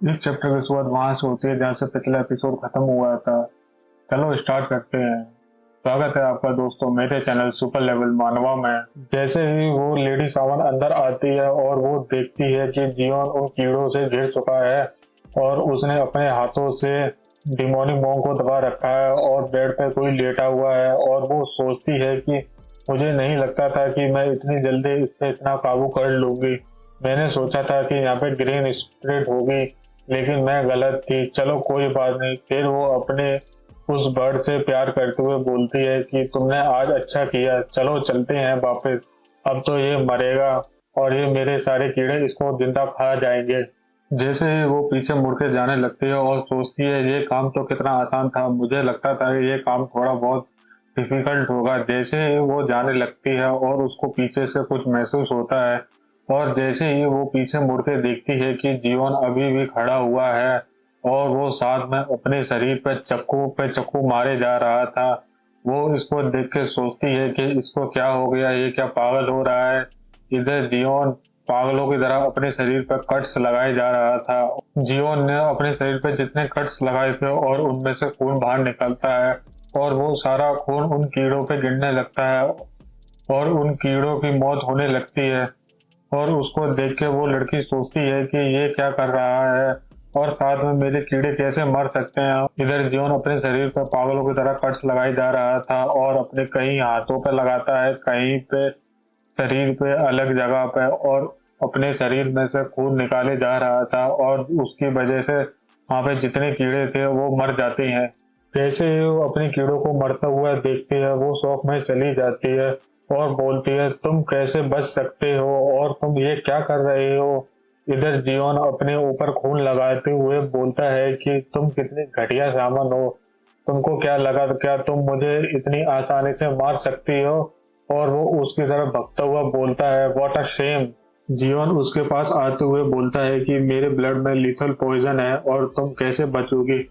इस चैप्टर की शुरुआत वहां से होती है जहां से पिछला एपिसोड खत्म हुआ था। चलो स्टार्ट करते हैं। स्वागत है आपका दोस्तों मेरे चैनल सुपर लेवल मानवा में। जैसे ही वो लेडी सावन अंदर आती है और वो देखती है कि जियोन उन कीड़ों से घिर चुका है और उसने अपने हाथों से डिमोनिक मॉन्क को दबा रखा है और बेड पे कोई लेटा हुआ है, और वो सोचती है कि मुझे नहीं लगता था कि मैं इतनी जल्दी इस पे इतना काबू कर लूंगी। मैंने सोचा था कि यहाँ पे ग्रीन स्प्रेड होगी, लेकिन मैं गलत थी। चलो कोई बात नहीं। फिर वो अपने उस बर्ड से प्यार करते हुए बोलती है कि तुमने आज अच्छा किया, चलो चलते हैं वापस। अब तो ये मरेगा और ये मेरे सारे कीड़े इसको जिंदा खा जाएंगे। जैसे ही वो पीछे मुड़ के जाने लगती है और सोचती है ये काम तो कितना आसान था, मुझे लगता था कि ये काम थोड़ा बहुत डिफिकल्ट होगा। जैसे ही वो जाने लगती है और उसको पीछे से कुछ महसूस होता है, और जैसे ही वो पीछे मुड़ के देखती है कि जियोन अभी भी खड़ा हुआ है और वो साथ में अपने शरीर पे चक्कू मारे जा रहा था। वो इसको देख के सोचती है कि इसको क्या हो गया, ये क्या पागल हो रहा है। इधर जियोन पागलों की तरह अपने शरीर पर कट्स लगाए जा रहा था। जियोन ने अपने शरीर पर जितने कट्स लगाए थे और उनमें से खून बाहर निकलता है, और वो सारा खून उन कीड़ों पे गिरने लगता है और उन कीड़ों की मौत होने लगती है। और उसको देख के वो लड़की सोचती है कि ये क्या कर रहा है और साथ में मेरे कीड़े कैसे मर सकते हैं। इधर जियोन अपने शरीर पर पागलों की तरह कट्स लगाई जा रहा था और अपने कहीं हाथों पे लगाता है, कहीं पे शरीर पे अलग जगह पे, और अपने शरीर में से खून निकाले जा रहा था, और उसकी वजह से वहां पे जितने कीड़े थे वो मर जाते हैं। जैसे ही वो अपने कीड़ों को मरता हुआ देखती है, वो शौक में चली जाती है और बोलती है तुम कैसे बच सकते हो और तुम ये क्या कर रहे हो। इधर जियोन अपने ऊपर खून लगाते हुए बोलता है कि तुम कितनी घटिया सामान हो, तुमको क्या लगा क्या तुम मुझे इतनी आसानी से मार सकती हो। और वो उसकी तरफ भगता हुआ बोलता है व्हाट अ शेम। जियोन उसके पास आते हुए बोलता है कि मेरे ब्लड में लीथल पॉइजन है और तुम कैसे बचोगी।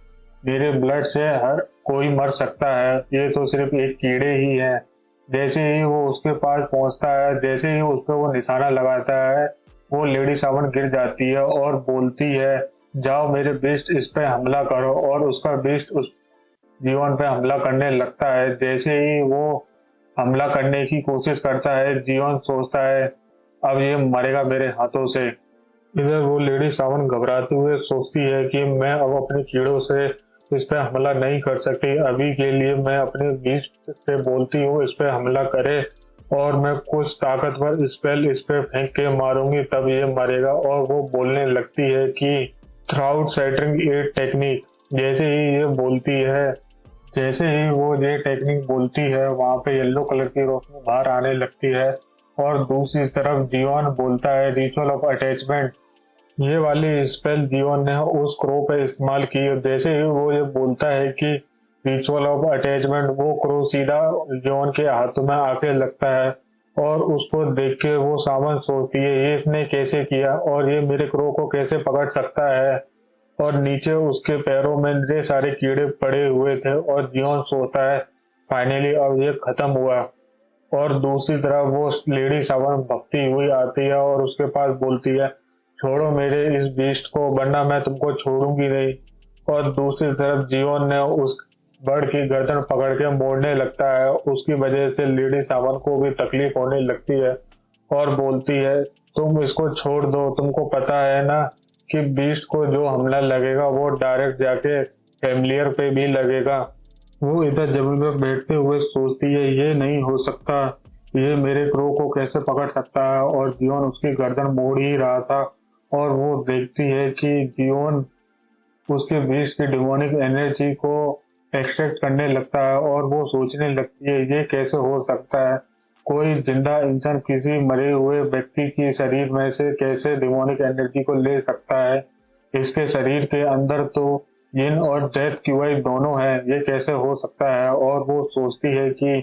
मेरे ब्लड से हर कोई मर सकता है, ये तो सिर्फ एक कीड़े ही है। जैसे ही वो उसके पास पहुंचता है, जैसे ही उस पर वो निशाना लगाता है, वो लेडी सावन गिर जाती है और बोलती है जाओ मेरे बीस्ट इस पे हमला करो, और उसका बीस्ट उस जीवन पे हमला करने लगता है। जैसे ही वो हमला करने की कोशिश करता है, जीवन सोचता है अब ये मरेगा मेरे हाथों से। इधर वो लेडी सावन घबराते हुए सोचती है कि मैं अब अपने कीड़ों से इस पे हमला नहीं कर सकती। अभी के लिए मैं अपने बीच से बोलती हूँ इस पे हमला करे, और मैं कुछ ताकतवर स्पेल इस पे फेंक के मारूंगी, तब ये मरेगा। और वो बोलने लगती है कि थ्राउट सैटरिंग ए टेक्निक। जैसे ही ये बोलती है, जैसे ही वो ये टेक्निक बोलती है, वहां पे येलो कलर की रोशनी बाहर आने लगती है, और दूसरी तरफ जियोन बोलता है रिचुअल ऑफ अटैचमेंट। ये वाली स्पेल जियोन ने उस क्रो पे इस्तेमाल की। जैसे ही वो ये बोलता है कि रिचुअल ऑफ अटैचमेंट, वो क्रो सीधा जियोन के हाथों में आके लगता है, और उसको देख के वो सावन सोचती है ये इसने कैसे किया और ये मेरे क्रो को कैसे पकड़ सकता है। और नीचे उसके पैरों में ढेर सारे कीड़े पड़े हुए थे, और जियोन सोचता है फाइनली अब ये खत्म हुआ। और दूसरी तरफ वो लेडी सावन भगती हुई आती है और उसके पास बोलती है छोड़ो मेरे इस बीस्ट को, वरना मैं तुमको छोड़ूंगी नहीं। और दूसरी तरफ जियोन ने उस बर्ड की गर्दन पकड़ के मोड़ने लगता है। उसकी वजह से लेडी सावन को भी तकलीफ होने लगती है और बोलती है तुम इसको छोड़ दो, तुमको पता है ना कि बीस्ट को जो हमला लगेगा वो डायरेक्ट जाके फैमिलियर पे भी लगेगा। वो इधर जमीन पर बैठते हुए सोचती है ये नहीं हो सकता, ये मेरे क्रो को कैसे पकड़ सकता है। और जियोन उसकी गर्दन मोड़ ही रहा था, और वो देखती है कि जियोन उसके बीच की डिमोनिक एनर्जी को एक्सट्रैक्ट करने लगता है, और वो सोचने लगती है ये कैसे हो सकता है, कोई जिंदा इंसान किसी मरे हुए व्यक्ति की शरीर में से कैसे डिमोनिक एनर्जी को ले सकता है। इसके शरीर के अंदर तो यिन और डेथ क्यूआई दोनों है, ये कैसे हो सकता है। और वो सोचती है कि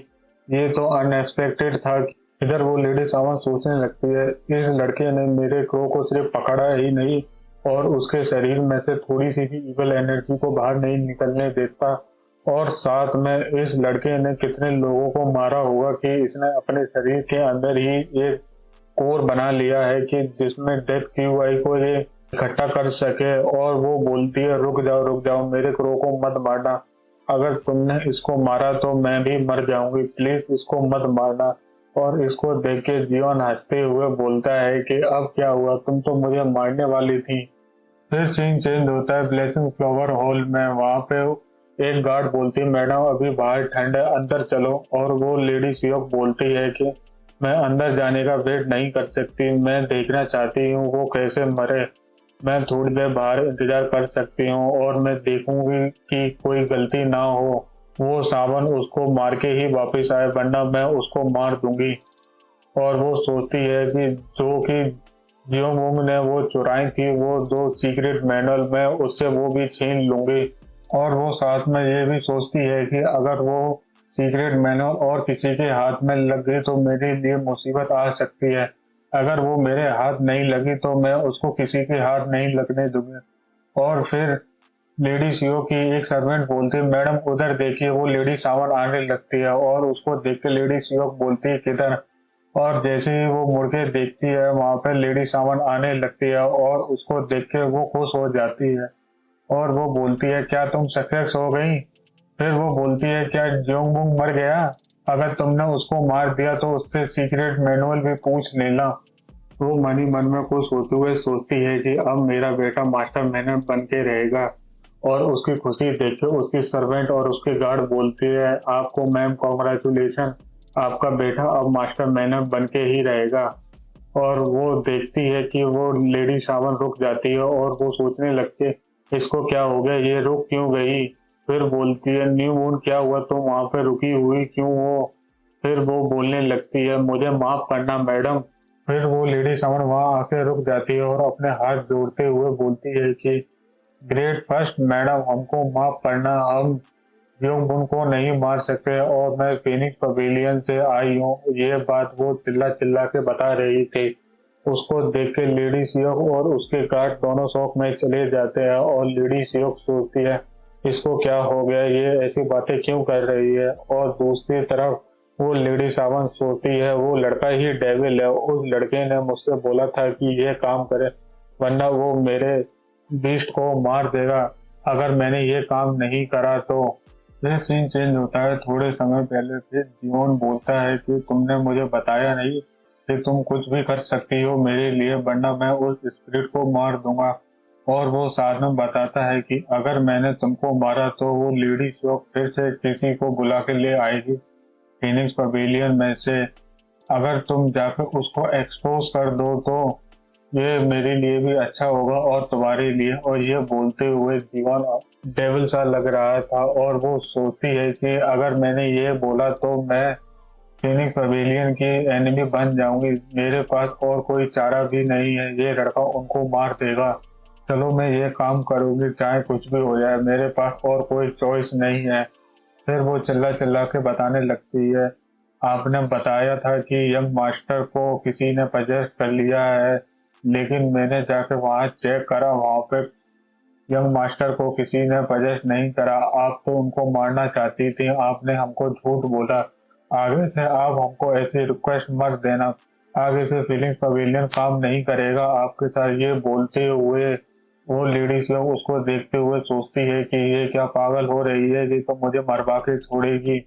ये तो अनएक्सपेक्टेड था। इधर वो लेडी सावन सोचने लगती है इस लड़के ने मेरे क्रो को सिर्फ पकड़ा ही नहीं, और उसके शरीर में से थोड़ी सी भी इवल एनर्जी को बाहर नहीं निकलने देता। और साथ में इस लड़के ने कितने लोगों को मारा होगा कि इसने अपने शरीर के अंदर ही एक कोर बना लिया है कि जिसमें डेथ क्यूआई को ये इकट्ठा कर सके, और वो बोलती है रुक जाओ, मेरे क्रो को मत मारना, अगर तुमने इसको मारा तो मैं भी मर जाऊंगी, प्लीज इसको मत मारना। और इसको देख के जियोन हंसते हुए बोलता है कि अब क्या हुआ, तुम तो मुझे मारने वाली थी। फिर सीन चेंज होता है ब्लेसिंग फ्लावर हॉल में। वहां पे एक गार्ड बोलती है मैडम अभी बाहर ठंड है, अंदर चलो। और वो लेडी सियोक बोलती है कि मैं अंदर जाने का वेट नहीं कर सकती, मैं देखना चाहती हूँ वो कैसे मरे, मैं थोड़ी देर बाहर इंतजार कर सकती हूँ और मैं देखूंगी कि कोई गलती ना हो, वो सावन उसको मार के ही वापस आए, वरना मैं उसको मार दूंगी। और वो सोचती है कि जो कि जियोंग ने वो चुराई थी, वो दो सीक्रेट मैनुअल में उससे वो भी छीन लूंगी। और वो साथ में ये भी सोचती है कि अगर वो सीक्रेट मैनुअल और किसी के हाथ में लग गई तो मेरे लिए मुसीबत आ सकती है, अगर वो मेरे हाथ नहीं लगी तो मैं उसको किसी के हाथ नहीं लगने दूंगी। और फिर लेडी सीओ की एक सर्वेंट बोलती है मैडम उधर देखिए, वो लेडी सावन आने लगती है, और उसको देख के लेडी सीओ बोलती है किधर। और जैसे ही वो मुड़ के देखती है वहां पर लेडी सावन आने लगती है, और उसको देख के वो खुश हो जाती है, और वो बोलती है क्या तुम सक्सेस हो गई। फिर वो बोलती है क्या जोंगबुंग मर गया, अगर तुमने उसको मार दिया तो उससे सीक्रेट मैनुअल भी पूछ लेना। वो मन ही मन में खुश होते हुए सोचती है कि अब मेरा बेटा मास्टर मैनर बन के रहेगा। और उसकी खुशी देख के उसकी सर्वेंट और उसके गार्ड बोलती है आपको मैम कॉन्ग्रेचुलेशन, आपका बेटा अब मास्टर मैनर बन के ही रहेगा। और वो देखती है कि वो लेडी सावन रुक जाती है, और वो सोचने लगती है इसको क्या हो गया, ये रुक क्यों गई। फिर बोलती है न्यू मून क्या हुआ, तुम वहां पे रुकी हुई क्यों हो। फिर वो बोलने लगती है मुझे माफ करना मैडम। फिर वो लेडी सावन वहां आके रुक जाती है और अपने हाथ जोड़ते हुए बोलती है कि ग्रेट फर्स्ट मैडम, हमको माफ करना, हम योंगबुन को नहीं मार सकते और मैं फीनिक्स पवेलियन से आई हूँ। ये बात वो चिल्ला चिल्ला के बता रही थी। उसको देख के लेडी सियोक और उसके गार्ड दोनों शौक में चले जाते हैं, और लेडी सियोक सोचती है इसको क्या हो गया, ये ऐसी बातें क्यों कर रही है। और दूसरी तरफ वो लेडी सावन सोचती है वो लड़का ही डेविल है, उस लड़के ने मुझसे बोला था कि ये काम करे, वरना वो मेरे बीस्ट को मार देगा अगर मैंने ये काम नहीं करा तो। फिर सीन चेंज होता है थोड़े समय पहले। फिर जियोन बोलता है कि तुमने मुझे बताया नहीं कि तुम कुछ भी कर सकती हो मेरे लिए, वरना मैं उस स्पिरिट को मार दूंगा। और वो साथ में बताता है कि अगर मैंने तुमको मारा तो वो लेडी शोक फिर से किसी को बुला के ले आएगी फीनिक्स पवेलियन में से, अगर तुम जाकर उसको एक्सपोज कर दो तो ये मेरे लिए भी अच्छा होगा और तुम्हारे लिए। और ये बोलते हुए जीवन डेविल सा लग रहा था, और वो सोचती है कि अगर मैंने ये बोला तो मैं फीनिक्स पवेलियन की एनिमी बन जाऊंगी, मेरे पास और कोई चारा भी नहीं है, ये लड़का उनको मार देगा, चलो मैं ये काम करूंगी चाहे कुछ भी हो जाए, मेरे पास और कोई चॉइस नहीं है। फिर वो चिल्ला चिल्ला के बताने लगती है आपने बताया था कि यंग मास्टर को किसी ने पजेस्ट कर लिया है, लेकिन मैंने जाकर वहां चेक करा, वहां पे यंग मास्टर को किसी ने पजेस्ट नहीं करा, आप तो उनको मारना चाहती थी, आपने हमको झूठ बोला, आगे से आप हमको ऐसी रिक्वेस्ट मत देना, आगे से फीलिंग्स पवेलियन काम नहीं करेगा आपके साथ। ये बोलते हुए वो लेडीज लोग उसको देखते हुए सोचती है कि ये क्या पागल हो रही है, ये तो मुझे मरवा के छोड़ेगी।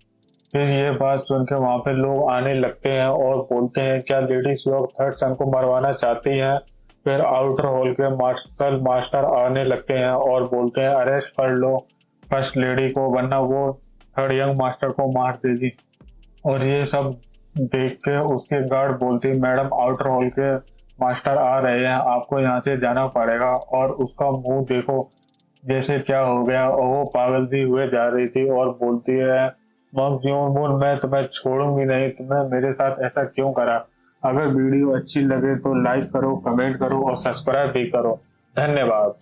फिर ये बात सुन के वहां पे लोग आने लगते हैं और बोलते हैं क्या लेडीज लोग थर्ड सन को मरवाना चाहती हैं। फिर आउटर हॉल के मार्शल मास्टर आने लगते हैं और बोलते हैं अरेस्ट कर लो फर्स्ट लेडी को, वरना वो थर्ड यंग मास्टर को मार देगी। और ये सब देख के उसके गार्ड बोलती मैडम आउटर हॉल के मास्टर आ रहे हैं, आपको यहाँ से जाना पड़ेगा। और उसका मुंह देखो जैसे क्या हो गया, और वो पागल सी हुए जा रही थी और बोलती है मम जीवन मैं तुम्हें छोड़ूंगी नहीं, तुमने मेरे साथ ऐसा क्यों करा। अगर वीडियो अच्छी लगे तो लाइक करो, कमेंट करो और सब्सक्राइब भी करो। धन्यवाद।